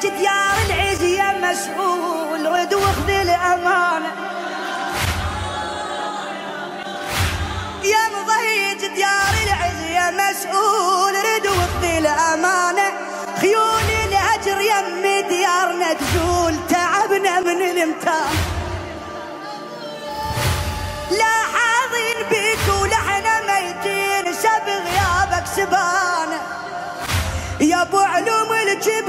مضيج ديار العز يا مسؤول رد واخذ الأمانة، يا مضيج ديار العز يا مسؤول رد واخذ الأمانة، خيول الهجر يم ديارنا تزول تعبنا من الامتان، لا حاضين بيك ولحنا ميتين سب غيابك سبانه يا ابو علوم الجبل.